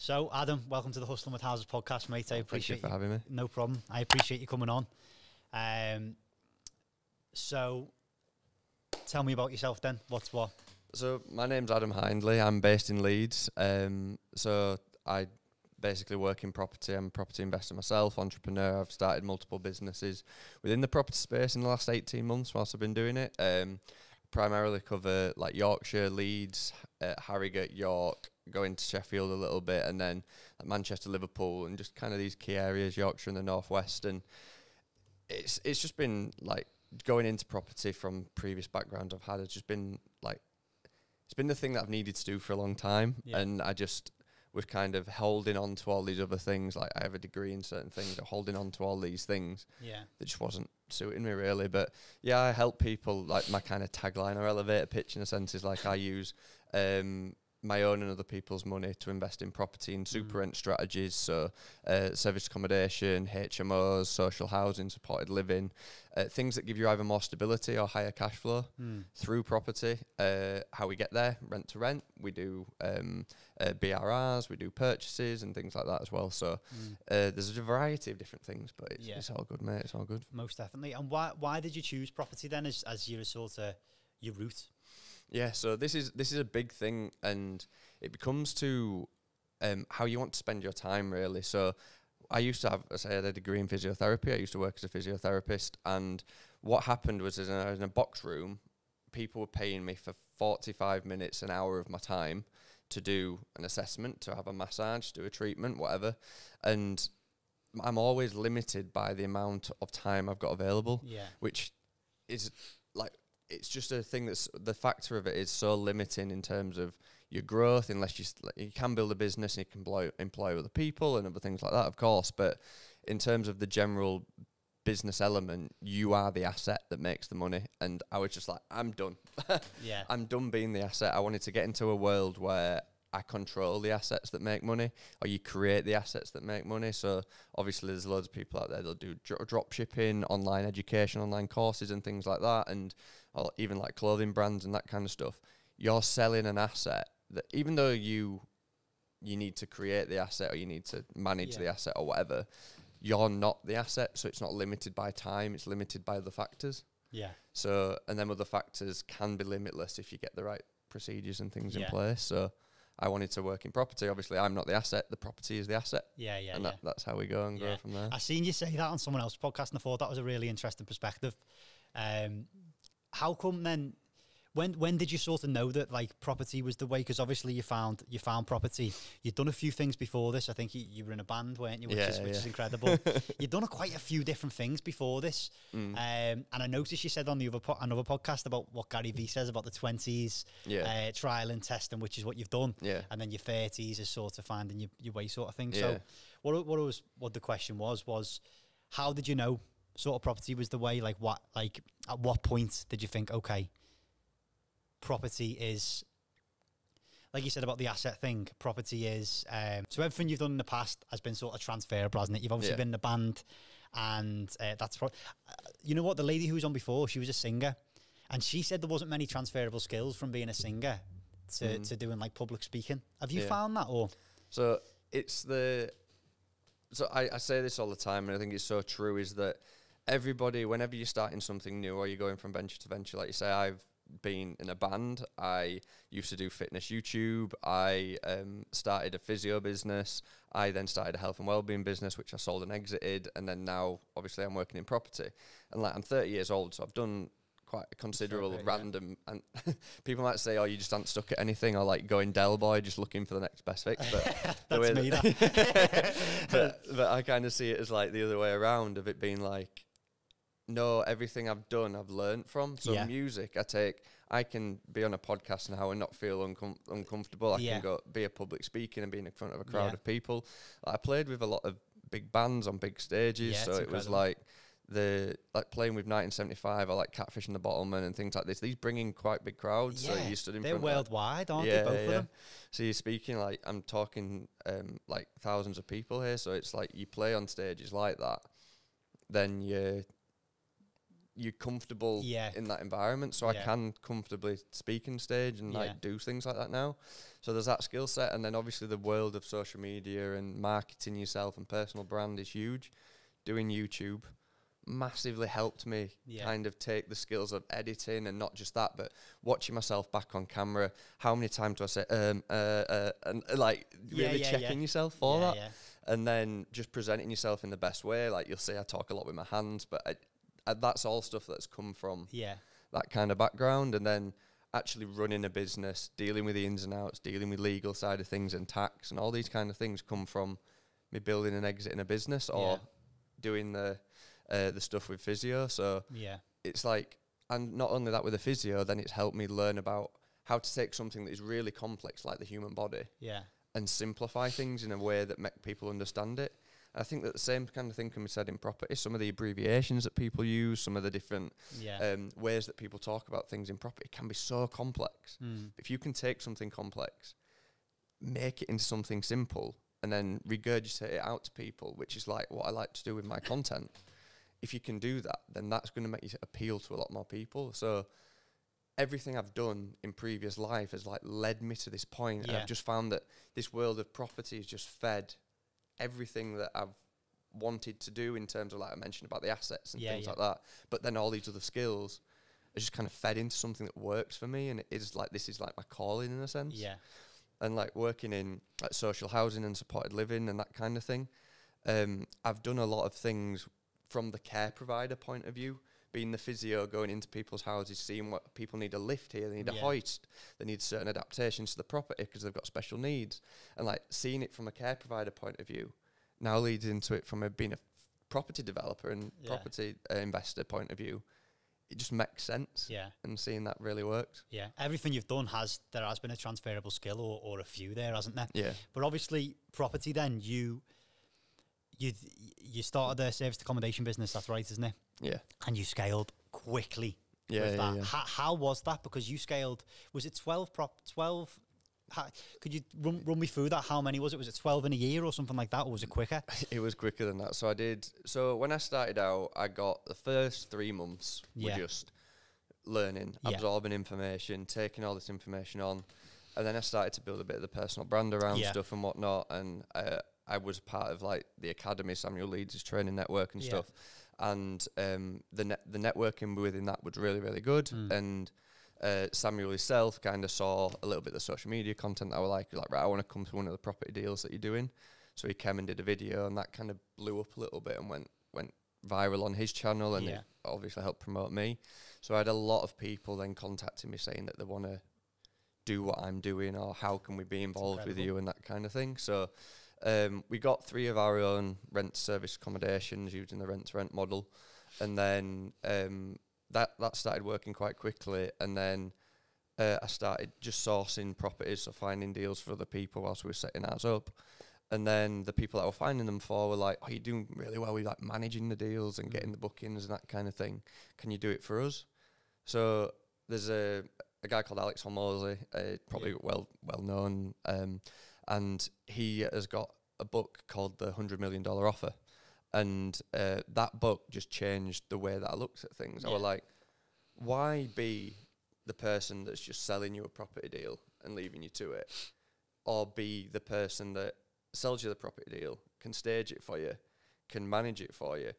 So, Adam, welcome to the Hustlin with Houses podcast, mate. I appreciate Thank you for having me. No problem. I appreciate you coming on. So, tell me about yourself then. What's what? So my name's Adam Hindley. I'm based in Leeds. So I basically work in property. I'm a property investor myself, entrepreneur. I've started multiple businesses within the property space in the last 18 months whilst I've been doing it. Primarily cover like Yorkshire, Leeds, Harrogate, York, going to Sheffield a little bit, and then like Manchester, Liverpool, and just kind of these key areas, Yorkshire and the Northwest. And it's just been like going into property from previous backgrounds I've had. It's just been like, it's been the thing that I've needed to do for a long time. Yeah. And I just was kind of holding on to all these other things. Like I have a degree in certain things, holding on to all these things. Yeah. That just wasn't suiting me really. But yeah, I help people. Like my kind of tagline or elevator pitch in a sense is like I use my own and other people's money to invest in property and super rent strategies, so service accommodation, HMOs, social housing, supported living, things that give you either more stability or higher cash flow through property. How we get there, rent to rent, we do BRRs, we do purchases and things like that as well. So there's a variety of different things, but it's all good, mate. It's all good. Most definitely. And why did you choose property then as your sort of your route? Yeah, so this is a big thing, and it becomes to how you want to spend your time, really. So I used to have, as I had a degree in physiotherapy. I used to work as a physiotherapist, and what happened was in a box room, people were paying me for 45 minutes, an hour of my time to do an assessment, to have a massage, do a treatment, whatever. And I'm always limited by the amount of time I've got available, which is like, it's just a thing that's, the factor of it is so limiting in terms of your growth, unless you can build a business and you can employ other people and other things like that, of course. But in terms of the general business element, you are the asset that makes the money. And I was just like, I'm done. I'm done being the asset. I wanted to get into a world where I control the assets that make money, or you create the assets that make money. So obviously there's loads of people out there that'll do drop shipping, online education, online courses and things like that, and or even like clothing brands and that kind of stuff. You're selling an asset that, even though you need to create the asset or you need to manage the asset or whatever, you're not the asset. So it's not limited by time, it's limited by other factors. Yeah. So, and then other factors can be limitless if you get the right procedures and things in place. So I wanted to work in property. Obviously, I'm not the asset. The property is the asset. And that's how we go and go from there. I seen you say that on someone else's podcast, and I thought that was a really interesting perspective. How come then, when did you sort of know that like property was the way? Because obviously you found property. You'd done a few things before this. I think you were in a band, weren't you? Which is incredible. You'd done quite a few different things before this. And I noticed you said on the another podcast about what Gary Vee says about the 20s, trial and testing, which is what you've done. Yeah. And then your 30s is sort of finding your way sort of thing. Yeah. So what the question was how did you know sort of property was the way? Like at what point did you think, okay, property is, like you said about the asset thing, property is, so everything you've done in the past has been sort of transferable, hasn't it? You've obviously been in a band, and that's you know what, the lady who was on before, she was a singer, and she said there wasn't many transferable skills from being a singer to doing like public speaking. Have you found that? Or so it's I say this all the time, and I think it's so true, is that everybody, whenever you're starting something new or you're going from venture to venture, like you say, I've been in a band. I used to do fitness YouTube. I started a physio business. I then started a health and wellbeing business, which I sold and exited. And then now, obviously, I'm working in property. And like, I'm 30 years old, so I've done quite a considerable random. And people might say, "Oh, you just aren't stuck at anything," or like going Del Boy, just looking for the next best fix. But that's me. But I kind of see it as like the other way around, of it being like, no, everything I've done, I've learned from. So music, I can be on a podcast now and not feel uncomfortable. I can go be a public speaker and be in front of a crowd of people. I played with a lot of big bands on big stages, so it was like playing with 1975 or like Catfish and the Bottlemen and things like this. These bring in quite big crowds. So you stood in they're front worldwide, aren't they? Both of them. So you're speaking, like, I'm talking like thousands of people here. So it's like you play on stages like that, then you're comfortable Yeah. in that environment. So I Yeah. can comfortably speak on stage and like do things like that now. So there's that skill set. And then obviously the world of social media and marketing yourself and personal brand is huge. Doing YouTube massively helped me kind of take the skills of editing, and not just that, but watching myself back on camera. How many times do I say and like really checking yourself for that, and then just presenting yourself in the best way. Like you'll see I talk a lot with my hands, but that's all stuff that's come from that kind of background. And then actually running a business, dealing with the ins and outs, dealing with legal side of things and tax and all these kind of things come from me building and exiting a business or doing the stuff with physio. So it's like, and not only that with the physio, then it's helped me learn about how to take something that is really complex like the human body and simplify things in a way that make people understand it. And I think that the same kind of thing can be said in property. Some of the abbreviations that people use, some of the different ways that people talk about things in property can be so complex. If you can take something complex, make it into something simple, and then regurgitate it out to people, which is like what I like to do with my content. If you can do that, then that's going to make you appeal to a lot more people. So everything I've done in previous life has like led me to this point. And I've just found that this world of property has just fed everything that I've wanted to do in terms of, like I mentioned about the assets and things like that. But then all these other skills are just kind of fed into something that works for me. And it is like, this is like my calling in a sense. And like working in like social housing and supported living and that kind of thing. I've done a lot of things from the care provider point of view, being the physio, going into people's houses, seeing what people need: a lift here, they need a hoist, they need certain adaptations to the property because they've got special needs. And like seeing it from a care provider point of view now leads into it from being a property developer and property investor point of view. It just makes sense. And seeing that really works. Everything you've done there has been a transferable skill or a few there, hasn't there? But obviously property, then you started a serviced accommodation business, that's right, isn't it? And you scaled quickly with that. How was that? Because you scaled, was it 12? Could you run me through that? How many was it? Was it 12 in a year or something like that, or was it quicker? It was quicker than that. So when I started out, I got the first 3 months were just learning, absorbing information, taking all this information on. And then I started to build a bit of the personal brand around stuff and whatnot. And I was part of like the academy, Samuel Leeds' training network and stuff. And the networking within that was really, really good. And Samuel himself kind of saw a little bit of the social media content that I was like, right, I want to come to one of the property deals that you're doing. So he came and did a video, and that kind of blew up a little bit and went viral on his channel, and it obviously helped promote me. So I had a lot of people then contacting me saying that they want to do what I'm doing, or how can we be involved with you and that kind of thing. So we got 3 of our own rent service accommodations using the rent-to-rent model, and then that started working quite quickly. And then I started just sourcing properties, so finding deals for other people whilst we were setting ours up. And then the people that were finding them for were like, "Oh, you're doing really well with like managing the deals and getting the bookings and that kind of thing. Can you do it for us?" So there's a guy called Alex Hindley, probably well known, and he has got a book called The $100 Million Offer. And that book just changed the way that I looked at things. I was like, why be the person that's just selling you a property deal and leaving you to it? Or be the person that sells you the property deal, can stage it for you, can manage it for you,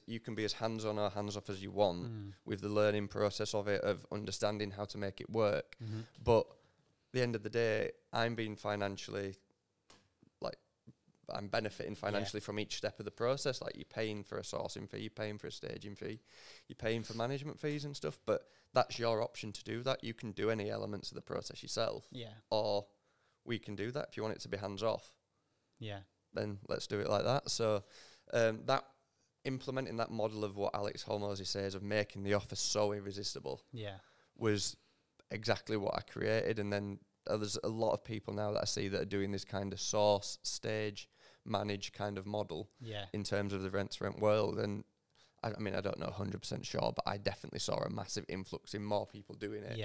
you can be as hands-on or hands-off as you want with the learning process of it, of understanding how to make it work. But at the end of the day, I'm being financially, I'm benefiting financially from each step of the process. Like, you're paying for a sourcing fee, you're paying for a staging fee, you're paying for management fees and stuff, but that's your option to do that. You can do any elements of the process yourself. Or we can do that if you want it to be hands-off. Then let's do it like that. So that implementing that model of what Alex Hindley says of making the offer so irresistible was exactly what I created. And then there's a lot of people now that I see that are doing this kind of source, stage, manage kind of model in terms of the rent-to-rent world. And I mean, I don't know 100% sure, but I definitely saw a massive influx in more people doing it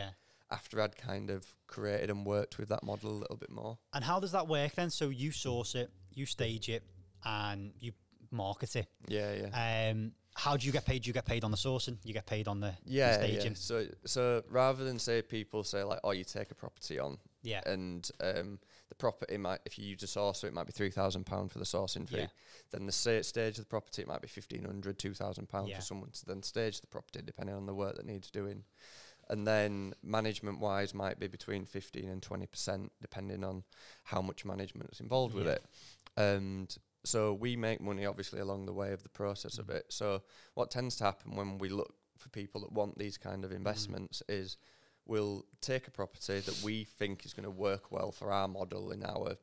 after I'd kind of created and worked with that model a little bit more. And how does that work then? So you source it, you stage it, and you market it. How do you get paid? Do you get paid on the sourcing? You get paid on the staging? So rather than people say like, oh, you take a property on, and the property might, if you use a sourcer, it might be £3,000 for the sourcing fee. Then the stage of the property, it might be £1,500, £2,000 for someone to then stage the property, depending on the work that needs doing. And then management wise might be between 15 and 20%, depending on how much management is involved with it. And so we make money obviously along the way of the process of it. So what tends to happen when we look for people that want these kind of investments is we'll take a property that we think is going to work well for our model in our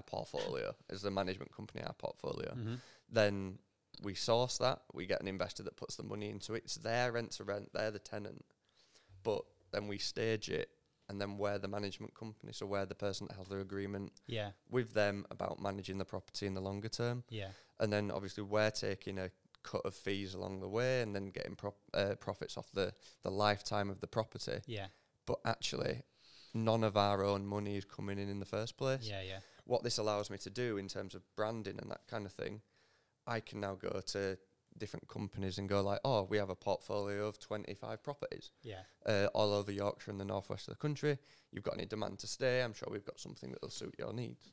portfolio, as the management company, our portfolio. Then we source that, we get an investor that puts the money into it. It's their rent to rent, they're the tenant. But then we stage it, and then we're the management company, so we're the person that has their agreement with them about managing the property in the longer term. And then obviously we're taking a cut of fees along the way, and then getting profits off the lifetime of the property. But actually, none of our own money is coming in the first place. What this allows me to do in terms of branding and that kind of thing, I can now go to different companies and go like, oh, we have a portfolio of 25 properties all over Yorkshire and the northwest of the country. You've got any demand to stay? I'm sure we've got something that will suit your needs.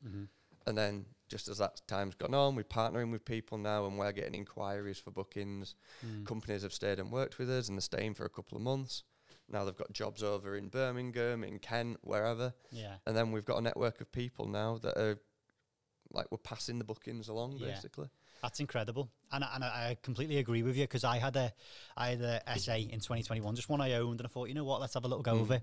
And then just as that time's gone on, we're partnering with people now, and we're getting inquiries for bookings. Companies have stayed and worked with us, and they're staying for a couple of months. Now they've got jobs over in Birmingham, in Kent, wherever. And then we've got a network of people now that are like, we're passing the bookings along, basically. That's incredible, and I completely agree with you, because I had a essay in 2021, just one I owned, and I thought, you know what, let's have a little go of it.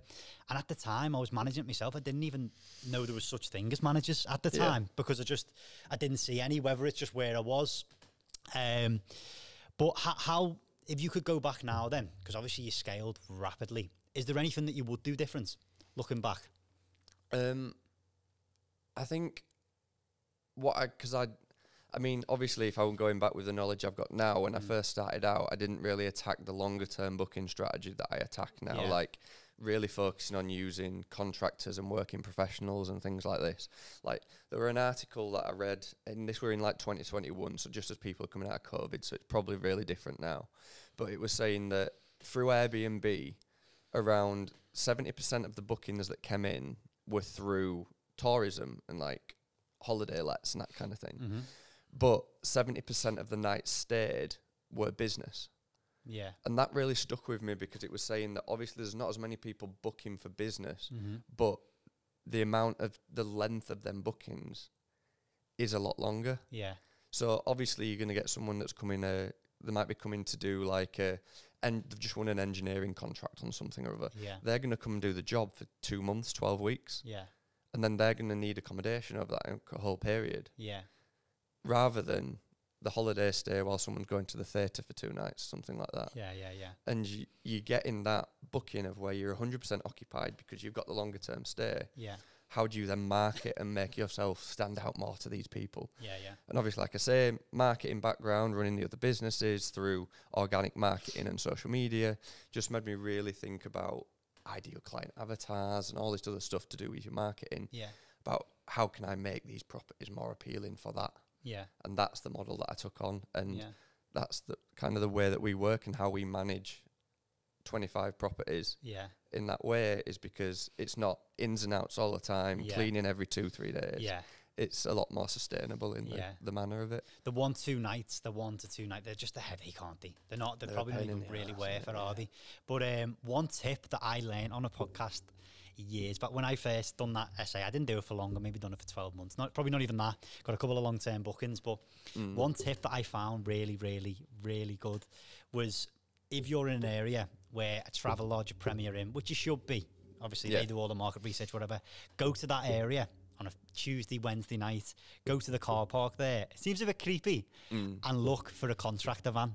And at the time, I was managing it myself. I didn't even know there was such thing as managers at the time, because I didn't see any, whether it's just where I was. But how, if you could go back now, then, because obviously you scaled rapidly, is there anything that you would do different looking back? I think I mean, obviously, if I'm going back with the knowledge I've got now, when I first started out, I didn't really attack the longer term booking strategy that I attack now, like really focusing on using contractors and working professionals and things like this. Like, there were an article that I read, and this were in like 2021, so just as people are coming out of COVID, so it's probably really different now. But it was saying that through Airbnb, around 70% of the bookings that came in were through tourism and like holiday lets and that kind of thing. But 70% of the nights stayed were business. And that really stuck with me, because it was saying that obviously there's not as many people booking for business, but the length of them bookings is a lot longer. So obviously you're going to get someone that's coming, they might be coming to do like and they've just won an engineering contract on something or other. They're going to come and do the job for 2 months, 12 weeks. And then they're going to need accommodation over that whole period. Rather than the holiday stay while someone's going to the theatre for 2 nights, something like that. And you get in that booking of where you're 100% occupied because you've got the longer term stay. How do you then market and make yourself stand out more to these people? And obviously, like I say, marketing background, running the other businesses through organic marketing and social media, just made me really think about ideal client avatars and all this other stuff to do with your marketing. About how can I make these properties more appealing for that? And that's the model that I took on, and that's the kind of the way that we work and how we manage 25 properties in that way, is because it's not ins and outs all the time, cleaning every 2-3 days. It's a lot more sustainable in the manner of it. The 1 to 2 nights, they're just a headache, aren't they? They're probably not even really worth it, are they? But one tip that I learned on a podcast years back, when I first done that essay, I didn't do it for longer, maybe done it for 12 months, probably not even that, got a couple of long-term bookings, but one tip that I found really, really, really good was, if you're in an area where a Travelodge, a Premier Inn, which you should be, obviously they do all the market research, whatever, go to that area on a Tuesday, Wednesday night, go to the car park there, it seems a bit creepy, and look for a contractor van.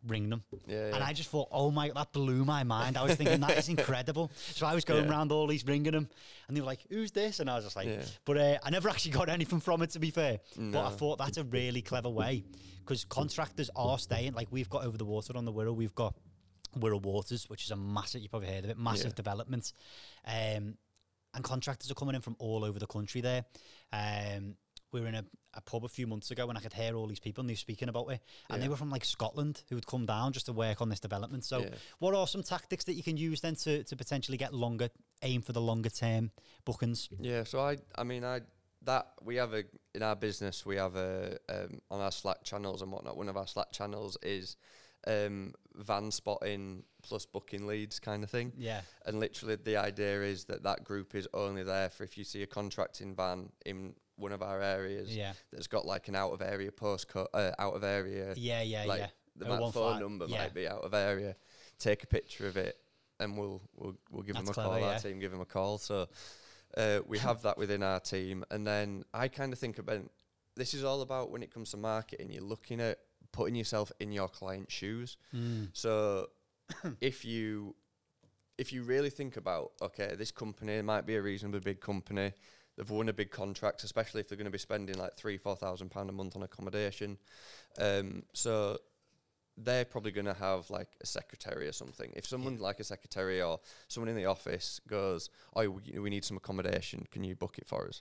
Ring them. And I just thought, oh my, that blew my mind. I was thinking, that is incredible. So I was going around all these, ringing them, and they were like, who's this? And I was just like, but I never actually got anything from it, to be fair. But I thought that's a really clever way, because contractors are staying, like we've got over the water on the Wirral, we've got Wirral Waters, which is a massive, you probably heard of it, massive development. And contractors are coming in from all over the country there. we were in a pub a few months ago, and I could hear all these people and they were speaking about it, and they were from like Scotland who would come down just to work on this development. So what are some tactics that you can use then to potentially get aim for the longer term bookings? Yeah, so I mean we have in our business, we have on our Slack channels and whatnot, one of our Slack channels is van spotting plus booking leads kind of thing. Yeah. And literally the idea is that group is only there for if you see a contracting van in one of our areas that's got like an out of area postcode, out of area. The phone number might be out of area. Take a picture of it and we'll give them a call. Our team give them a call. So we have that within our team. And then I kind of think about, this is all about when it comes to marketing, you're looking at putting yourself in your client's shoes. So if you really think about, okay, this company might be a reasonably big company, they've won a big contract, especially if they're going to be spending like £3,000-4,000 a month on accommodation. So they're probably going to have like a secretary or something. If someone like a secretary or someone in the office goes, oh, we need some accommodation, can you book it for us?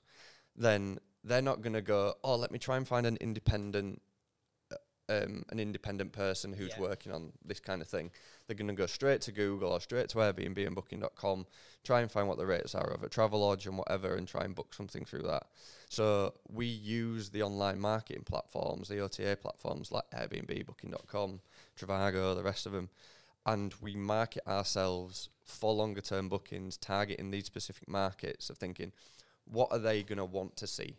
Then they're not going to go, oh, let me try and find an independent person who's working on this kind of thing. They're going to go straight to Google or straight to Airbnb and Booking.com, try and find what the rates are of a Travelodge and whatever, and try and book something through that. So we use the online marketing platforms, the OTA platforms like Airbnb, Booking.com, Trivago, the rest of them, and we market ourselves for longer term bookings, targeting these specific markets of thinking, what are they going to want to see?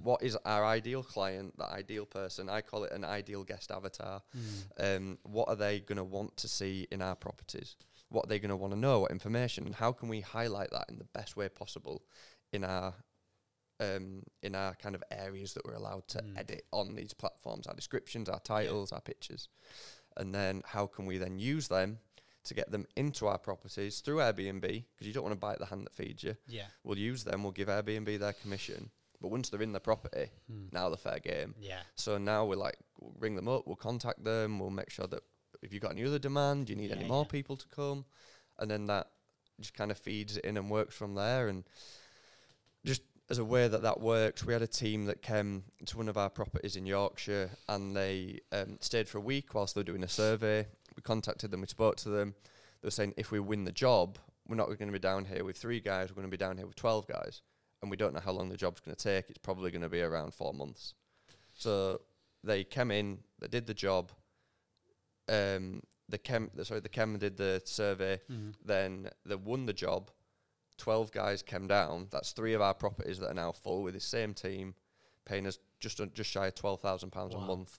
What is our ideal client, the ideal person? I call it an ideal guest avatar. What are they going to want to see in our properties? What are they going to want to know? What information? And how can we highlight that in the best way possible in our kind of areas that we're allowed to edit on these platforms? Our descriptions, our titles, our pictures. And then how can we then use them to get them into our properties through Airbnb? Because you don't want to bite the hand that feeds you. We'll use them. We'll give Airbnb their commission. But once they're in the property, now they're fair game. So now we'll ring them up, we'll contact them, we'll make sure that if you've got any other demand, you need any more people to come, and then that just kind of feeds it in and works from there. And just as a way that works, we had a team that came to one of our properties in Yorkshire, and they stayed for a week whilst they were doing a survey. We contacted them, we spoke to them. They were saying, if we win the job, we're not going to be down here with 3 guys, we're going to be down here with 12 guys. And we don't know how long the job's going to take. It's probably going to be around 4 months. So they came in, they did the job. The chem did the survey. Then they won the job. 12 guys came down. That's 3 of our properties that are now full with the same team, paying us just shy of £12,000 a month.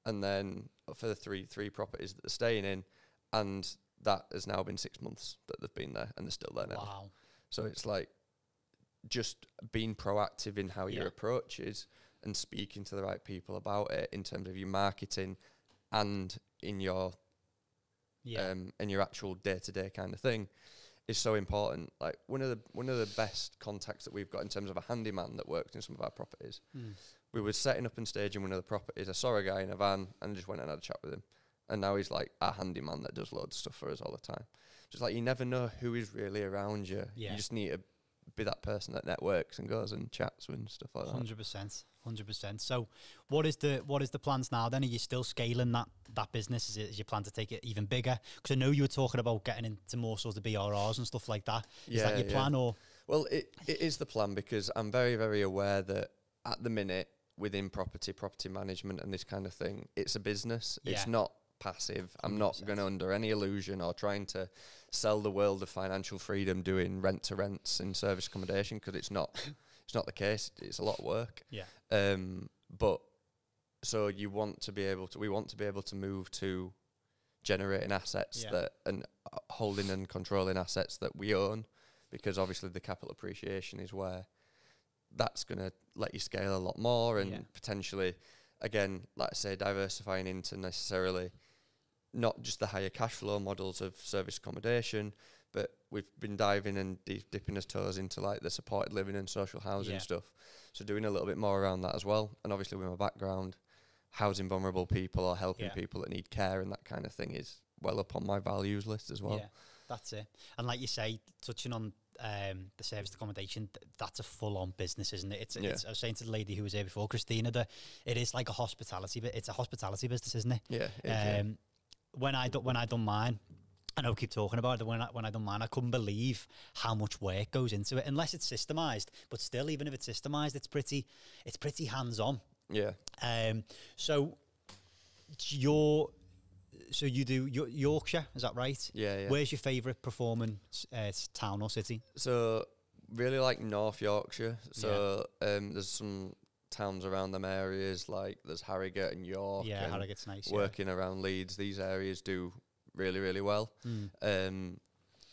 And then for the three properties that they're staying in, and that has now been 6 months that they've been there, and they're still there now. Wow. So it's like, just being proactive in how your approach is and speaking to the right people about it in terms of your marketing and in your actual day-to-day kind of thing is so important. Like one of the best contacts that we've got in terms of a handyman that works in some of our properties. We were setting up and staging one of the properties. I saw a guy in a van and just went and had a chat with him. And now he's like our handyman that does loads of stuff for us all the time. Just like you never know who is really around you. You just need to be that person that networks and goes and chats and stuff like that. 100%. So what is the plans now then? Are you still scaling that business? Is your plan to take it even bigger? Because I know you were talking about getting into more sort of BRRs and stuff like that. Is that your plan? Or well, it is the plan, because I'm very, very aware that at the minute within property management and this kind of thing, it's a business. It's not passive. I'm not going to under any illusion or trying to sell the world of financial freedom doing rent to rents in service accommodation, because it's not the case. It's a lot of work. But so we want to be able to move to generating assets that and holding and controlling assets that we own, because obviously the capital appreciation is where that's going to let you scale a lot more and potentially, again, like I say, diversifying into necessarily not just the higher cash flow models of service accommodation, but we've been diving and dipping our toes into like the supported living and social housing stuff. So doing a little bit more around that as well. And obviously with my background, housing vulnerable people or helping people that need care and that kind of thing is well up on my values list as well. Yeah, that's it. And like you say, touching on the serviced accommodation, that's a full-on business, isn't it? It's I was saying to the lady who was here before, Christina, that it is like a hospitality, but it's a hospitality business, isn't it? Yeah. When I done mine, I know I keep talking about it. When I done mine, I couldn't believe how much work goes into it, unless it's systemized. But still, even if it's systemized, it's pretty hands-on. Yeah. So you do Yorkshire, is that right? Yeah. Where's your favourite performing town or city? So really like North Yorkshire. So there's some towns around them areas, like there's Harrogate and York. Yeah, and Harrogate's nice. Working around Leeds, these areas do really, really well.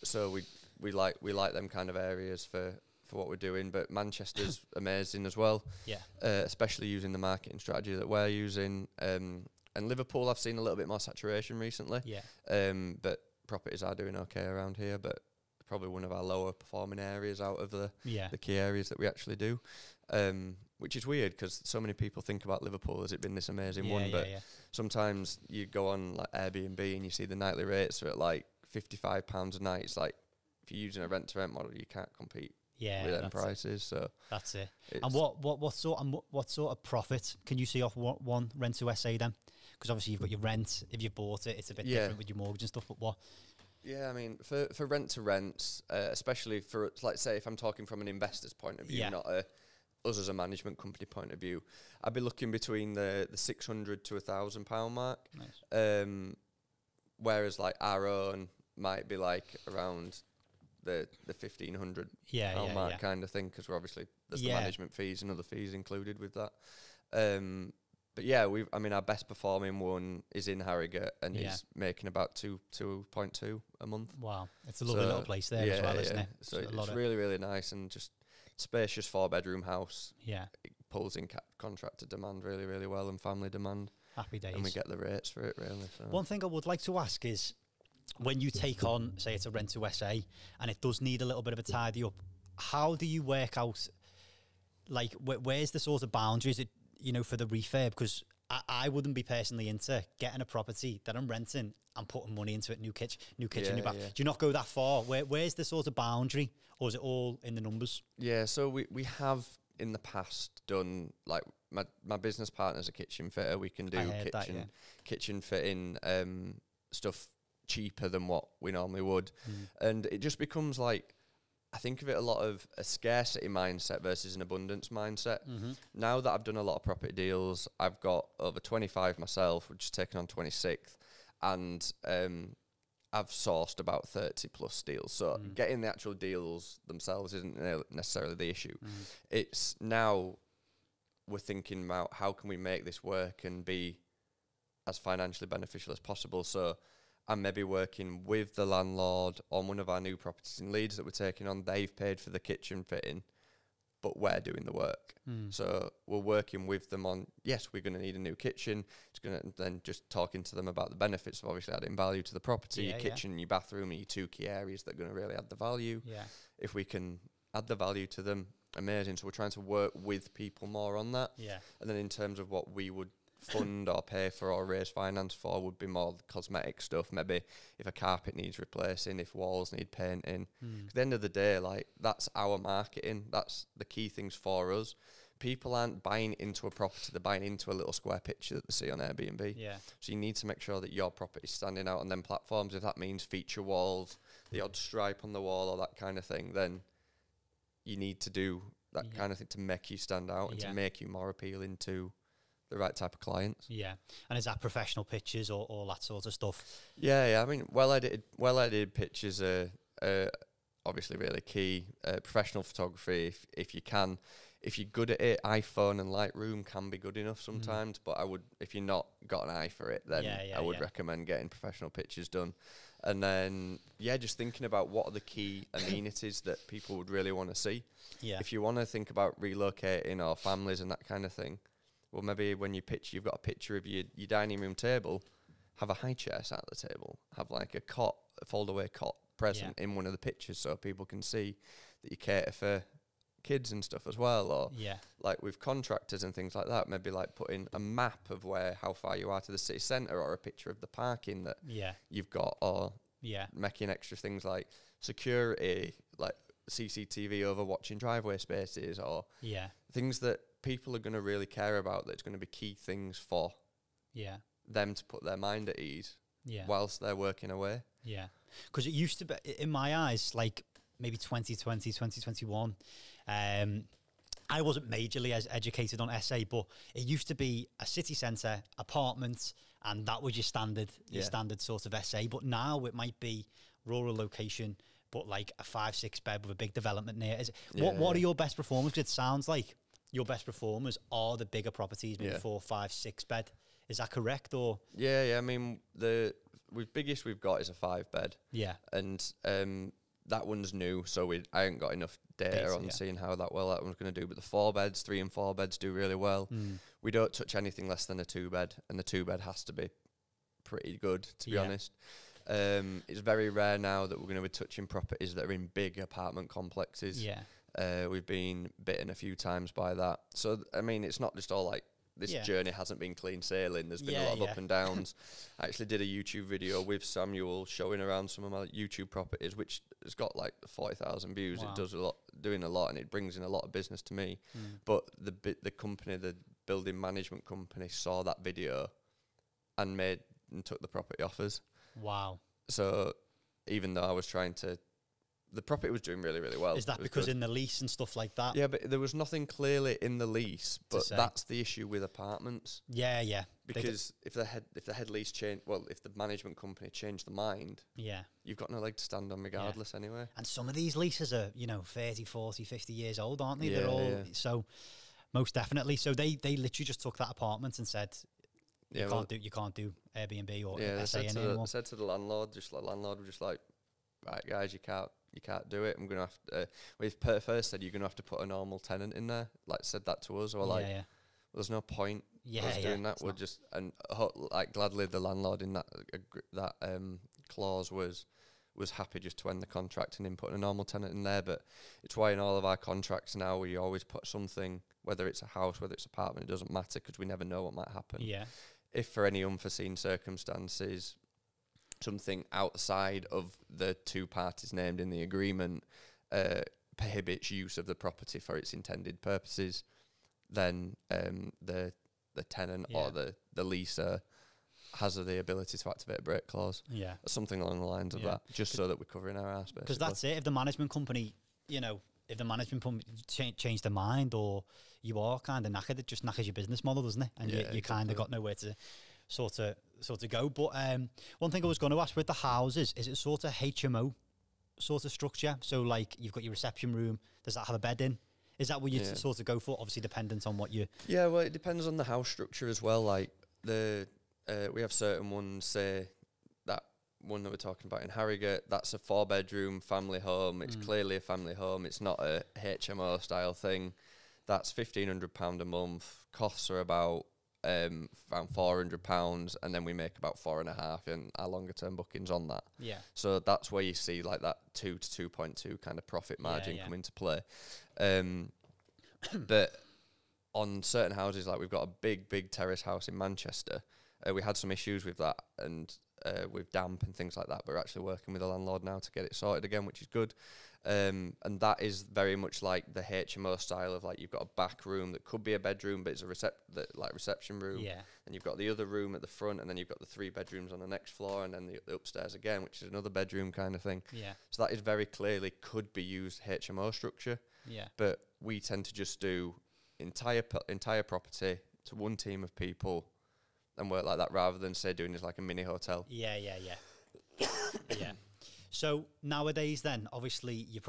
So we like them kind of areas for what we're doing. But Manchester's amazing as well. Yeah. Especially using the marketing strategy that we're using. And Liverpool, I've seen a little bit more saturation recently. Yeah. But properties are doing okay around here, but probably one of our lower performing areas out of the key areas that we actually do. Which is weird because so many people think about Liverpool as it being this amazing one, but sometimes you go on like Airbnb and you see the nightly rates are at like £55 a night. It's like if you're using a rent to rent model, you can't compete with them prices. So that's it. And what sort of profit can you see off one rent to SA then? Because obviously you've got your rent. If you've bought it, it's a bit different with your mortgage and stuff. But what? Yeah, I mean, for rent to rents, especially for, like, say, if I'm talking from an investor's point of view, not us as a management company point of view, I'd be looking between the £600 to £1,000 mark. Nice. Whereas like our own might be like around the £1,500 mark kind of thing, because we're obviously there's the management fees and other fees included with that. But yeah, our best performing one is in Harrogate and he's making about 2.2 a month. Wow, it's a lovely little place there as well, isn't it? So it's really, really nice and just spacious 4-bedroom house. Yeah, it pulls in contractor demand really, really well and family demand. Happy days. And we get the rates for it really. So. One thing I would like to ask is, when you take on, say, it's a rent to SA and it does need a little bit of a tidy up, how do you work out, like, where's the sort of boundaries, for the refurb? Because I wouldn't be personally into getting a property that I'm renting and putting money into it, new kitchen, new bath. Do you not go that far? Where's the sort of boundary, or is it all in the numbers? Yeah, so we have in the past done, like, my business partner's a kitchen fitter. We can do kitchen fitting stuff cheaper than what we normally would. And it just becomes like, I think of it a lot of a scarcity mindset versus an abundance mindset. Now that I've done a lot of property deals, I've got over 25 myself, which is taking on 26th, and I've sourced about 30 plus deals. So getting the actual deals themselves isn't necessarily the issue. It's now we're thinking about how can we make this work and be as financially beneficial as possible. So I'm maybe working with the landlord on one of our new properties in Leeds that we're taking on. They've paid for the kitchen fitting, but we're doing the work. So we're working with them on, yes, we're going to need a new kitchen. It's going to then just talking to them about the benefits of obviously adding value to the property. Your kitchen, your bathroom are your two key areas that are going to really add the value. If we can add the value to them, amazing. So we're trying to work with people more on that. And then in terms of what we would fund or pay for or raise finance for would be more cosmetic stuff. Maybe if a carpet needs replacing, if walls need painting. At the end of the day, like, that's our marketing. That's the key things for us. People aren't buying into a property, they're buying into a little square picture that they see on Airbnb. So you need to make sure that your property is standing out on them platforms. If that means feature walls, the odd stripe on the wall or that kind of thing, then you need to do that kind of thing to make you stand out and to make you more appealing to the right type of clients. And is that professional pictures or all that sort of stuff? I mean, well edited pictures are obviously really key. Professional photography, if you can, if you're good at it, iPhone and Lightroom can be good enough sometimes. But I would, if you're not got an eye for it, then I would recommend getting professional pictures done. And then just thinking about what are the key amenities that people would really want to see. If you want to think about relocating or families and that kind of thing, well, maybe when you pitch, you've got a picture of your dining room table, have a high chair sat at the table, have like a cot, a fold-away cot present in one of the pictures so people can see that you cater for kids and stuff as well. Or like with contractors and things like that, maybe like putting a map of how far you are to the city centre, or a picture of the parking that you've got, or making extra things like security, like CCTV over watching driveway spaces, or things that people are going to really care about, that's going to be key things for them to put their mind at ease whilst they're working away. Yeah, because it used to be, in my eyes, like maybe 2020, 2021, I wasn't majorly as educated on SA, but it used to be a city centre, apartment, and that was your standard sort of SA. But now it might be rural location, but like a 5-6 bed with a big development near. What are your best performers? Because it sounds like your best performers are the bigger properties, maybe 4, 5, 6 bed. Is that correct? Or I mean, the biggest we've got is a 5 bed. Yeah, and that one's new, so I ain't got enough data on seeing how that one's going to do. But the 4 beds, 3 and 4 beds do really well. We don't touch anything less than a 2 bed, and the 2 bed has to be pretty good, to be honest. It's very rare now that we're going to be touching properties that are in big apartment complexes. We've been bitten a few times by that. So I mean, it's not just all like this journey hasn't been clean sailing. There's been a lot of up and downs. I actually did a YouTube video with Samuel showing around some of my YouTube properties, which has got like 40,000 views. Wow. It does doing a lot, and it brings in a lot of business to me. But the company, the building management company, saw that video and took the property offers. Wow. So even though I was trying to, the property was doing really, really well. Is that because in the lease and stuff like that? Yeah, but there was nothing clearly in the lease. But that's the issue with apartments. Yeah. Because if the head lease change, if the management company changed their mind, you've got no leg to stand on regardless anyway. And some of these leases are 30, 40, 50 years old, aren't they? They're all so most definitely. So they literally just took that apartment and said, you can't do Airbnb or SA anymore. I said to the landlord, landlord was just like, right guys, you can't do it. I'm gonna have to. We've first said you're gonna have to put a normal tenant in there. Like said that to us, or well, there's no point us doing that. We're just gladly the landlord in that clause was happy just to end the contract and then put a normal tenant in there. But it's why in all of our contracts now we always put something, whether it's a house, whether it's an apartment, it doesn't matter, because we never know what might happen. Yeah. If for any unforeseen circumstances, something outside of the 2 parties named in the agreement prohibits use of the property for its intended purposes, then the tenant or the leaser has the ability to activate a break clause. Yeah, or something along the lines of that, just so that we're covering our ass. Because that's it. If the management company, if the management company change their mind, or you are kind of knackered, it just knackers your business model, doesn't it? And you kind of got nowhere to sort of go. But one thing I was going to ask with the houses, is it sort of HMO sort of structure? So like you've got your reception room, does that have a bed in? Is that what you sort of go for? Obviously dependent on what you... Yeah, well, it depends on the house structure as well. Like we have certain ones, say that one that we're talking about in Harrogate, that's a 4-bedroom family home. It's clearly a family home. It's not a HMO style thing. That's £1,500 a month. Costs are about around £400, and then we make about 4.5 in our longer term bookings on that. Yeah. So that's where you see like that 2 to 2.2 kind of profit margin come into play. But on certain houses, like we've got a big terrace house in Manchester, we had some issues with that and with damp and things like that, but we're actually working with the landlord now to get it sorted again, which is good. And that is very much like the HMO style of like you've got a back room that could be a bedroom, but it's a reception room. Yeah. And you've got the other room at the front, and then you've got the 3 bedrooms on the next floor, and then the upstairs again, which is another bedroom kind of thing. Yeah. So that is very clearly could be used HMO structure. Yeah. But we tend to just do entire property to one team of people and work like that, rather than say doing this like a mini hotel. Yeah. Yeah. So nowadays, then obviously you're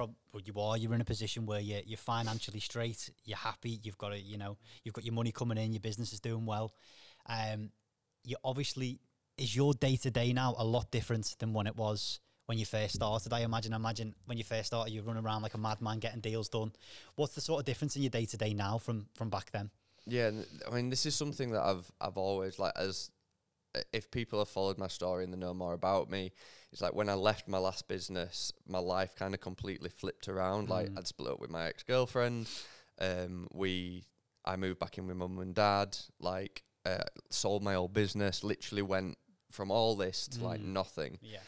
in a position where you're financially straight, you're happy, you've got your money coming in, your business is doing well. You obviously, is your day to day now a lot different than when it was when you first started? I imagine when you first started, you run around like a madman getting deals done. What's the sort of difference in your day to day now from back then? Yeah, I mean, this is something that I've always, like, as if people have followed my story and they know more about me, it's like when I left my last business, my life kind of completely flipped around. Like I'd split up with my ex-girlfriend. I moved back in with mum and dad, sold my old business, literally went from all this to like nothing. Yeah.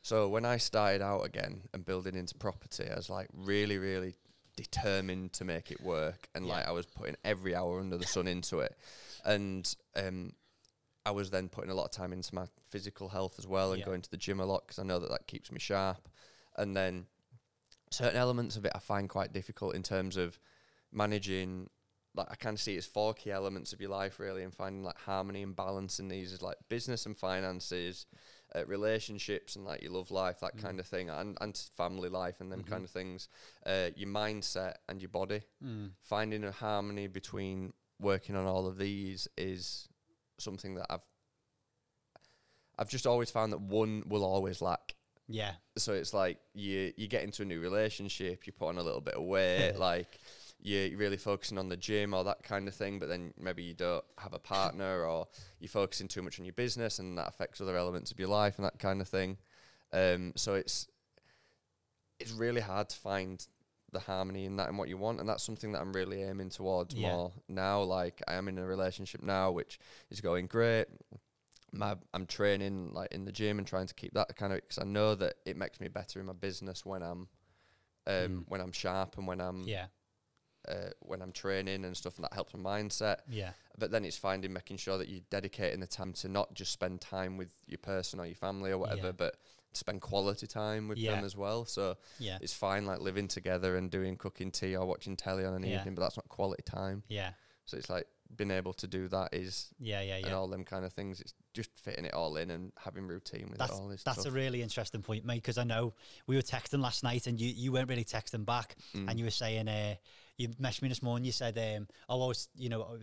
So when I started out again and building into property, I was like really, really determined to make it work, and like I was putting every hour under the sun into it, and I was then putting a lot of time into my physical health as well, and going to the gym a lot because I know that keeps me sharp. And then certain elements of it I find quite difficult in terms of managing. Like I kind of see it as 4 key elements of your life really, and finding like harmony and balance in these is like business and finances, relationships and like your love life, that kind of thing, and family life and them kind of things, your mindset and your body. Finding a harmony between working on all of these is something that I've just always found that one will always lack. Yeah. So it's like you get into a new relationship, you put on a little bit of weight, like you're really focusing on the gym or that kind of thing, but then maybe you don't have a partner, or you're focusing too much on your business and that affects other elements of your life and that kind of thing. So it's really hard to find the harmony in that and what you want, and that's something that I'm really aiming towards more now. Like I am in a relationship now which is going great. I'm training like in the gym and trying to keep that kind of, because I know that it makes me better in my business when I'm sharp and when I'm training and stuff, and that helps my mindset. Yeah. But then it's making sure that you're dedicating the time to not just spend time with your person or your family or whatever, but spend quality time with them as well. So it's fine like living together and doing cooking tea or watching telly on an evening, but that's not quality time. Yeah. So it's like being able to do that is and all them kind of things. It's just fitting it all in and having routine with it all. That's a really interesting point, mate, because I know we were texting last night and you weren't really texting back, and you were saying you messaged me this morning, you said it was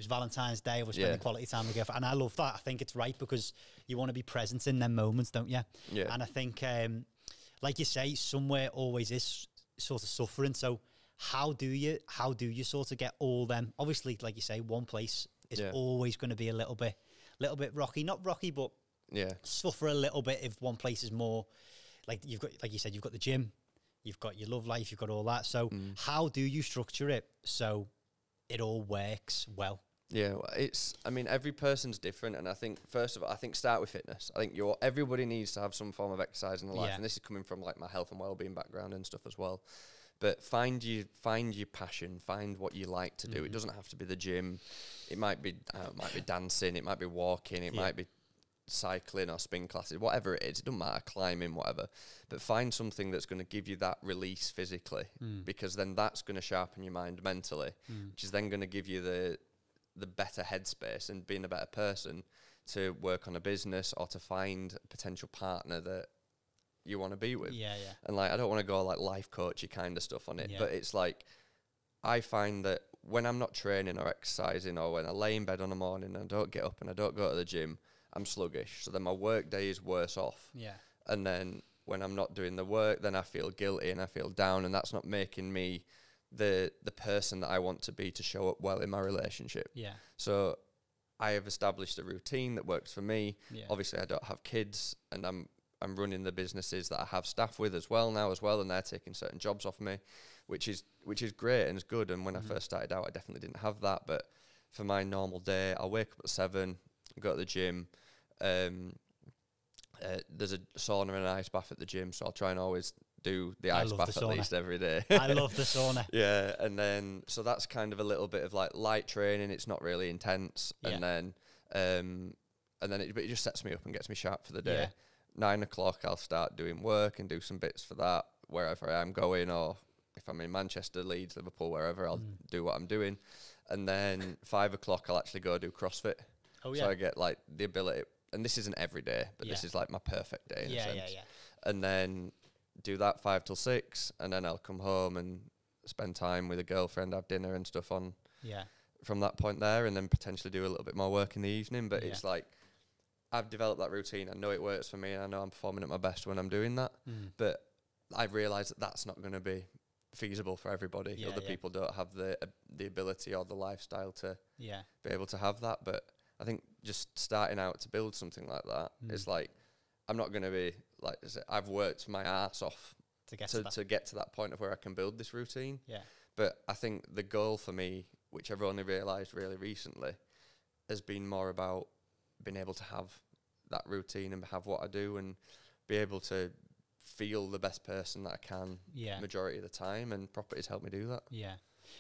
Valentine's Day, I was spending quality time together, and I love that. I think it's right because you want to be present in them moments, don't you? Yeah. And I think like you say, somewhere always is sort of suffering. So how do you sort of get all them? Obviously, like you say, one place is always going to be a little bit rocky, not rocky, but suffer a little bit if one place is more like you've got, like you said, you've got the gym, you've got your love life, you've got all that. So how do you structure it so it all works well? Yeah, well, every person's different, and I think first of all, start with fitness. I think everybody needs to have some form of exercise in their life, and this is coming from like my health and well-being background and stuff as well. But find your passion, find what you like to do. It doesn't have to be the gym. It might be dancing, it might be walking, it might be cycling or spin classes, whatever it is. It doesn't matter, climbing, whatever. But find something that's going to give you that release physically, because then that's going to sharpen your mind mentally, which is then going to give you the better headspace and being a better person to work on a business or to find a potential partner that you want to be with. And like I don't want to go like life coachy kind of stuff on it, but it's like I find that when I'm not training or exercising, or when I lay in bed on the morning and I don't get up and I don't go to the gym, I'm sluggish. So then my work day is worse off. And then when I'm not doing the work, then I feel guilty and I feel down, and that's not making me the person that I want to be to show up well in my relationship. So I have established a routine that works for me. Obviously I don't have kids, and I'm running the businesses that I have staff with as well, and they're taking certain jobs off me, which is great and it's good. And when I first started out, I definitely didn't have that. But for my normal day, I'll wake up at 7, go to the gym. There's a sauna and an ice bath at the gym, so I'll try and always do the ice bath at least every day. I love the sauna. Yeah, and then so that's kind of a little bit of like light training. It's not really intense, and then it just sets me up and gets me sharp for the day. 9 o'clock, I'll start doing work and do some bits for that wherever I am going, or if I'm in Manchester, Leeds, Liverpool, wherever, I'll do what I'm doing. And then 5 o'clock, I'll actually go do CrossFit. So I get like the ability, and this isn't every day, but this is like my perfect day in a sense. And then do that 5 till 6, and then I'll come home and spend time with a girlfriend, have dinner and stuff on from that point there, and then potentially do a little bit more work in the evening. But it's like I've developed that routine. I know it works for me, and I know I'm performing at my best when I'm doing that. But I've realised that that's not going to be feasible for everybody. Other people don't have the ability or the lifestyle to be able to have that. But I think just starting out to build something like that is like, I'm not going to be like, I've worked my ass off to get to that point of where I can build this routine. But I think the goal for me, which I've only realised really recently, has been more about being able to have that routine and have what I do and be able to feel the best person that I can majority of the time, and property's helped me do that. Yeah.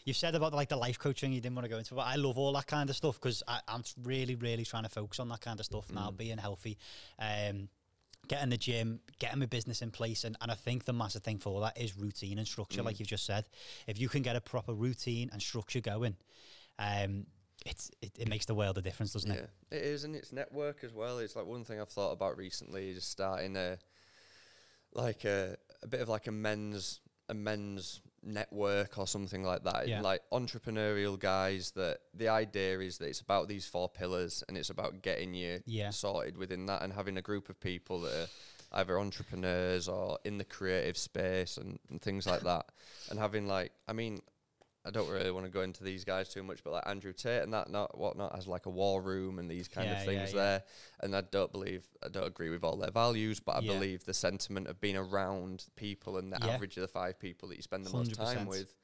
You've said about like the life coaching you didn't want to go into, but I love all that kind of stuff because I'm really, really trying to focus on that kind of stuff now, being healthy, getting the gym, getting my business in place. And I think the massive thing for that is routine and structure, like you've just said. If you can get a proper routine and structure going, it makes the world of difference, doesn't it? Yeah, it is, and it's network as well. It's like one thing I've thought about recently is starting a bit of like a men's network or something like that. Yeah. Like entrepreneurial guys, that the idea is that it's about these 4 pillars, and it's about getting you sorted within that, and having a group of people that are either entrepreneurs or in the creative space and things like that. And having like, I mean, I don't really want to go into these guys too much, but like Andrew Tate and whatnot has like a war room and these kind of things there. And I don't agree with all their values, but I believe the sentiment of being around people and the average of the 5 people that you spend the 100%. Most time with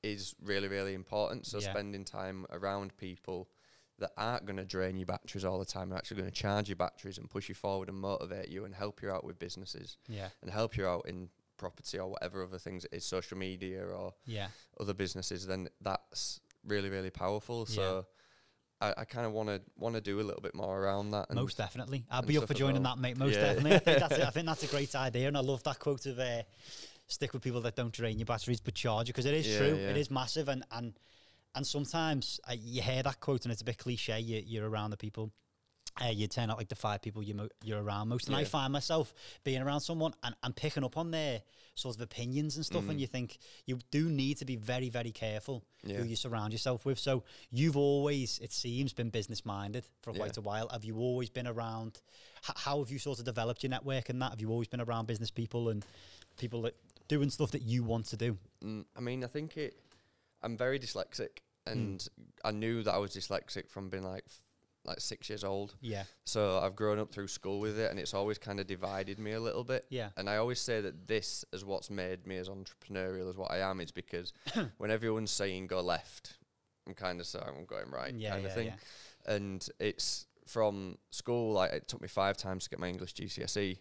is really, really important. So spending time around people that aren't going to drain your batteries all the time, are actually going to charge your batteries and push you forward and motivate you and help you out with businesses and help you out in property or whatever other things it is, social media or other businesses, then that's really, really powerful. So I kind of want to do a little bit more around that. Most definitely. I'll be up for joining that, mate. Most definitely. I think that's a great idea. And I love that quote of stick with people that don't drain your batteries but charge you, because it is true. It is massive. And sometimes you hear that quote and it's a bit cliche. You're around the people. You turn out like the 5 people you're around most. And I find myself being around someone and picking up on their sort of opinions and stuff. And you think you do need to be very, very careful who you surround yourself with. So you've always, it seems, been business minded for quite a while. Have you always been around, how have you sort of developed your network and that? Have you always been around business people and people that doing stuff that you want to do? I mean, I think I'm very dyslexic, and I knew that I was dyslexic from being like 6 years old. Yeah. So I've grown up through school with it, and it's always kind of divided me a little bit. Yeah. And I always say that this is what's made me as entrepreneurial as what I am, is because when everyone's saying go left, I'm kind of saying I'm going right kind of thing. Yeah. And it's from school, like it took me 5 times to get my English GCSE.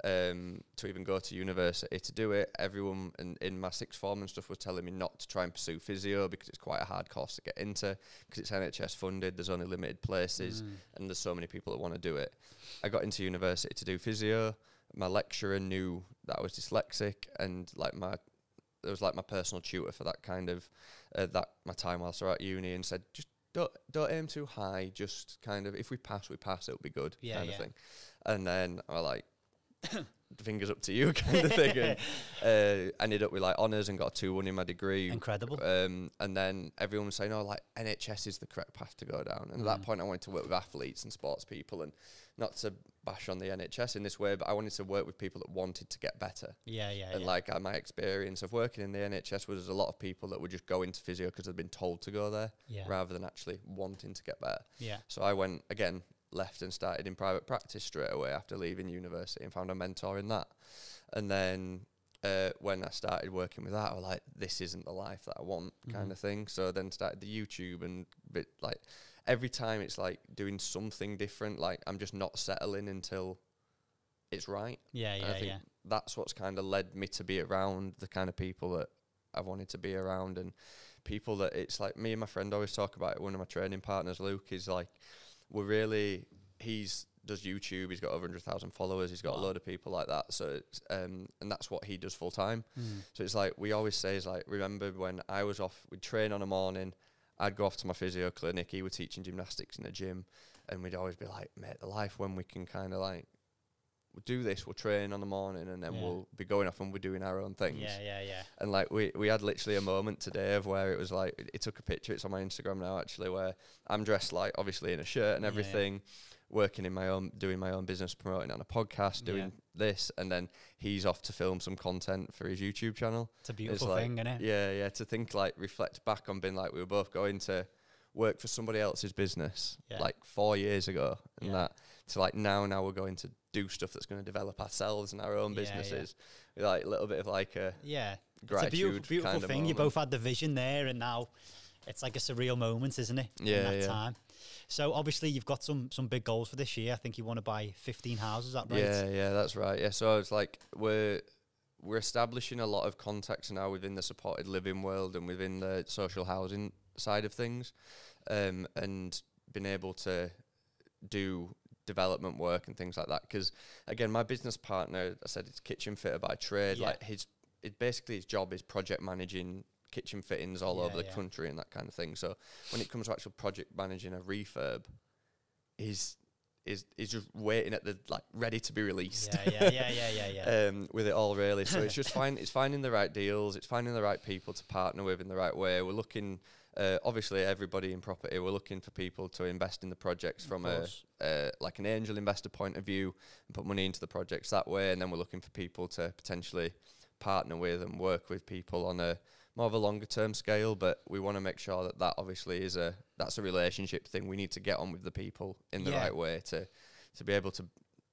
To even go to university to do it. Everyone in my 6th form and stuff was telling me not to try and pursue physio because it's quite a hard course to get into, because it's NHS funded, there's only limited places, and there's so many people that want to do it. I got into university to do physio. My lecturer knew that I was dyslexic, and like there was like my personal tutor for that kind of my time whilst I was at uni, and said, just don't aim too high, just kind of, if we pass, it'll be good, kind of thing. And then I was like, the fingers up to you kind of thing. And ended up with like honours and got a 2-1 in my degree. Incredible. And then everyone was saying, oh, like NHS is the correct path to go down. And at that point I wanted to work with athletes and sports people, and not to bash on the NHS in this way, but I wanted to work with people that wanted to get better. And like my experience of working in the NHS was a lot of people that would just go into physio because they'd been told to go there rather than actually wanting to get better. So I went again, left and started in private practice straight away after leaving university, and found a mentor in that. And then when I started working with that, I was like, this isn't the life that I want, kind of thing. So then started the YouTube, and like every time it's like doing something different. Like I'm just not settling until it's right. I think that's what's kind of led me to be around the kind of people that I've wanted to be around, and people that it's like me and my friend always talk about it. One of my training partners, Luke, is like, he's does YouTube, he's got over 100,000 followers, he's got a load of people like that, so it's, and that's what he does full time. So it's like, we always say is like, remember when I was off, we'd train on a morning, I'd go off to my physio clinic, he was teaching gymnastics in a gym, and we'd always be like, mate, the life when we can kind of like, we'll do this, we'll train on the morning, and then we'll be going off and we're doing our own things. And like we had literally a moment today of where it was like, it took a picture, it's on my Instagram now actually, where I'm dressed like obviously in a shirt and everything, working in my own, doing my own business, promoting on a podcast, doing this, and then he's off to film some content for his YouTube channel. It's a beautiful thing, isn't it? Yeah, to think like, reflect back on being like, we were both going to work for somebody else's business like 4 years ago, and that to like now we're going to do stuff that's going to develop ourselves and our own businesses. Like a little bit of like a gratitude. It's a beautiful kind of thing. moment. You both had the vision there, and now it's like a surreal moment, isn't it? In that time. So obviously you've got some big goals for this year. I think you want to buy 15 houses. Is that right? Yeah, that's right. Yeah, so it's like we're establishing a lot of contacts now within the supported living world and within the social housing side of things, and being able to do development work and things like that. Because again, my business partner, I said, it's kitchen fitter by trade. Like his job is project managing kitchen fittings all over the country and that kind of thing. So when it comes to actual project managing a refurb, he's just waiting at the ready to be released. With it all really. So it's just it's finding the right deals, it's finding the right people to partner with in the right way. We're looking, obviously everybody in property, we're looking for people to invest in the projects from an angel investor point of view and put money into the projects that way. And then we're looking for people to potentially partner with and work with people on a more of a longer term scale, but we want to make sure that obviously that's a relationship thing. We need to get on with the people in the right way to be able to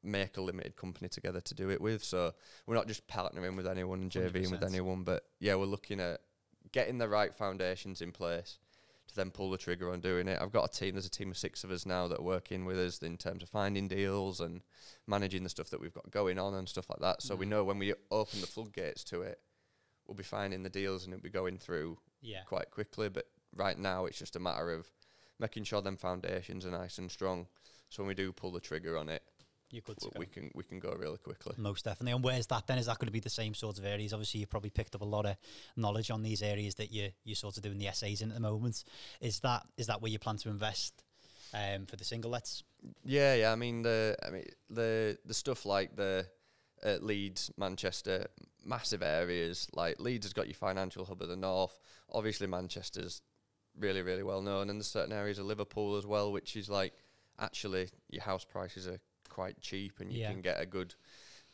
make a limited company together to do it with. So we're not just partnering with anyone and JVing with anyone, but we're looking at getting the right foundations in place to then pull the trigger on doing it. I've got there's a team of 6 of us now that are working with us in terms of finding deals and managing the stuff that we've got going on and stuff like that. So we know when we open the floodgates to it, we'll be finding the deals and it'll be going through quite quickly. But right now it's just a matter of making sure them foundations are nice and strong. So when we do pull the trigger on it, we can go really quickly. Most definitely. And where's that then? Is that going to be the same sorts of areas? Obviously, you've probably picked up a lot of knowledge on these areas that you're sort of doing the essays in at the moment. Is that where you plan to invest for the single lets? Yeah. I mean the stuff like the Leeds, Manchester, massive areas. Like Leeds has got your financial hub of the north. Obviously, Manchester's really, really well known, and there's certain areas of Liverpool as well, which is actually your house prices are quite cheap, and you can get a good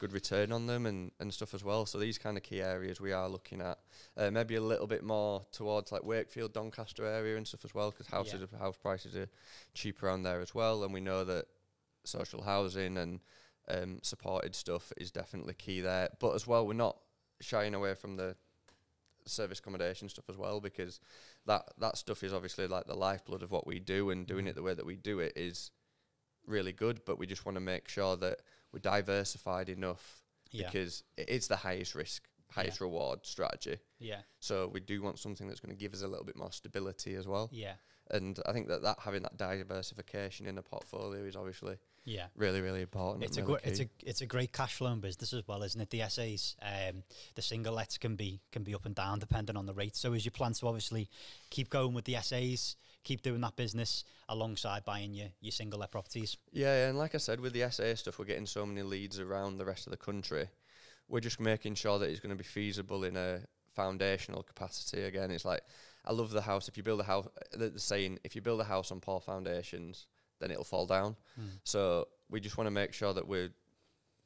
return on them and stuff as well. So these kind of key areas we are looking at, maybe a little bit more towards Wakefield, Doncaster area and stuff as well, because house prices are cheap around there as well, and we know that social housing and supported stuff is definitely key there. But as well, we're not shying away from the service accommodation stuff as well, because that stuff is obviously the lifeblood of what we do, and doing it the way that we do it is really good. But we just want to make sure that we're diversified enough, because it is the highest risk, highest reward strategy. So we do want something that's going to give us a little bit more stability as well. And I think that having that diversification in the portfolio is obviously really, really important. It's a great cash flowing business as well, isn't it? The SAs, the single lets can be up and down depending on the rate. So is your plan to obviously keep going with the SAs, keep doing that business alongside buying your single let properties? Yeah, and like I said, with the SA stuff, we're getting so many leads around the rest of the country. We're just making sure that it's going to be feasible in a foundational capacity. Again, it's I love the house. If you build a house, the saying, if you build a house on poor foundations, then it'll fall down. So we just want to make sure that we're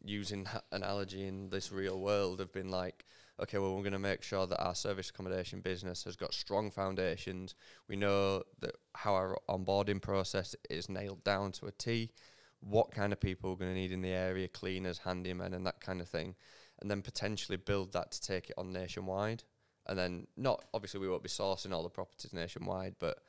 using that analogy in this real world of being okay, well, we're going to make sure that our service accommodation business has got strong foundations. We know that how our onboarding process is nailed down to a T, what kind of people we're going to need in the area, cleaners, handymen, and that kind of thing, and then potentially build that to take it on nationwide. And then obviously we won't be sourcing all the properties nationwide, but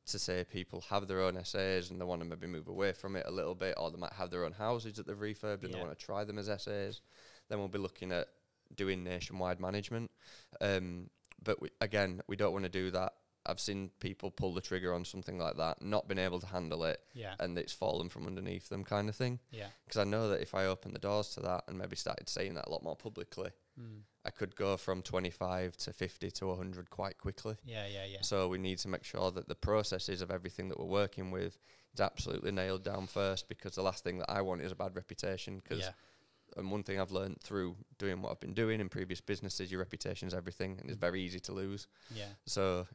to say people have their own SAs and they want to maybe move away from it a little bit, or they might have their own houses that they've refurbed and they want to try them as SAs, then we'll be looking at doing nationwide management. But we don't want to do that. I've seen people pull the trigger on something like that, not been able to handle it, and it's fallen from underneath them kind of thing. Because I know that if I opened the doors to that and maybe started saying that a lot more publicly, I could go from 25 to 50 to 100 quite quickly. So we need to make sure that the processes of everything that we're working with is absolutely nailed down first, because the last thing that I want is a bad reputation. And one thing I've learned through doing what I've been doing in previous businesses, your reputation is everything, and it's very easy to lose. So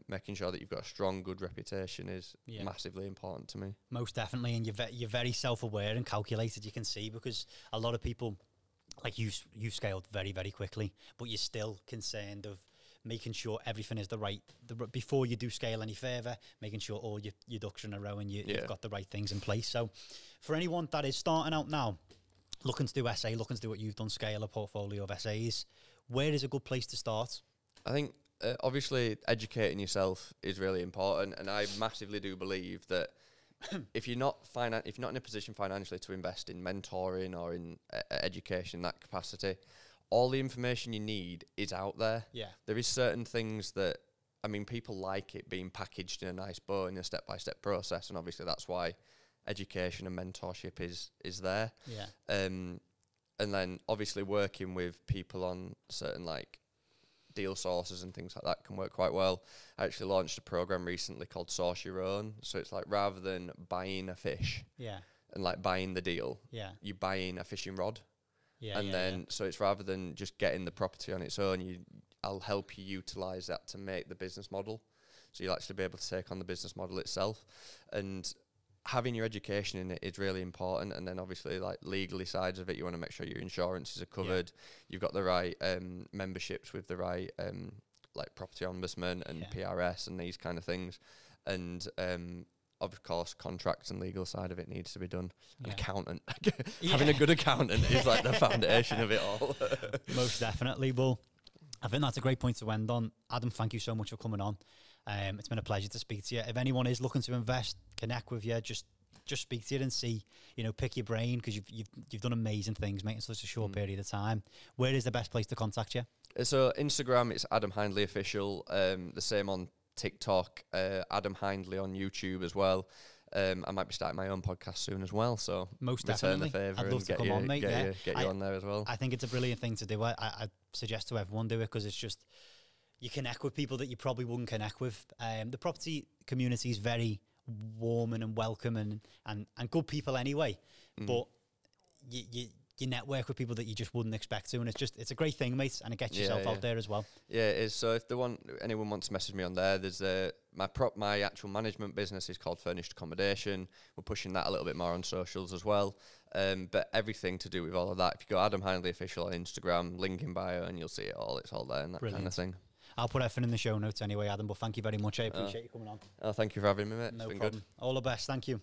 making sure that you've got a strong, good reputation is massively important to me. Most definitely, and you're very self-aware and calculated, you can see, because a lot of people, you've scaled very, very quickly, but you're still concerned of making sure everything is before you do scale any further, making sure all your ducks are in a row and you've got the right things in place. So for anyone that is starting out now, looking to do SA, looking to do what you've done, scale a portfolio of SAs, where is a good place to start? I think obviously educating yourself is really important, and I massively do believe that if you're not in a position financially to invest in mentoring or in education in that capacity, all the information you need is out there. Yeah. There is certain things that, I mean, people like it being packaged in a nice bow in a step-by-step process, and obviously that's why education and mentorship is there. Yeah. And then obviously working with people on certain like deal sources and things like that can work quite well. I actually launched a program recently called Source Your Own. So it's like, rather than buying a fish and like buying the deal, you buy in a fishing rod. So it's rather than just getting the property on its own, I'll help you utilize that to make the business model. So you'll actually be able to take on the business model itself. And having your education in it is really important. And then obviously like legally sides of it, you want to make sure your insurances are covered. You've got the right memberships with the right like property ombudsman and PRS and these kind of things. And of course, contracts and legal side of it needs to be done. An accountant. Having a good accountant is like the foundation of it all. Most definitely. Well, I think that's a great point to end on. Adam, thank you so much for coming on. It's been a pleasure to speak to you. If anyone is looking to invest, connect with you, just speak to you and see, pick your brain, because you've done amazing things, mate, in such a short period of time. Where is the best place to contact you? So Instagram, it's Adam Hindley Official. The same on TikTok, Adam Hindley on YouTube as well. I might be starting my own podcast soon as well, so most return definitely. the favour I'd love to come on, mate. Get you on there as well. I think it's a brilliant thing to do. I suggest to everyone do it, because it's just, you connect with people that you probably wouldn't connect with. The property community is very warm and welcome and good people anyway, but you network with people that you just wouldn't expect to, and it's a great thing, mate, and it gets yourself out there as well. Yeah, it is. So if anyone wants to message me on there's my actual management business is called Furnished Accommodation. We're pushing that a little bit more on socials as well. But everything to do with all of that, if you go Adam Hindley Official on Instagram, link in bio, and you'll see it all. It's all there and that kind of thing. I'll put everything in the show notes anyway, Adam, but thank you very much. I appreciate you coming on. Oh, thank you for having me, mate. No it's been problem. good. All the best. Thank you.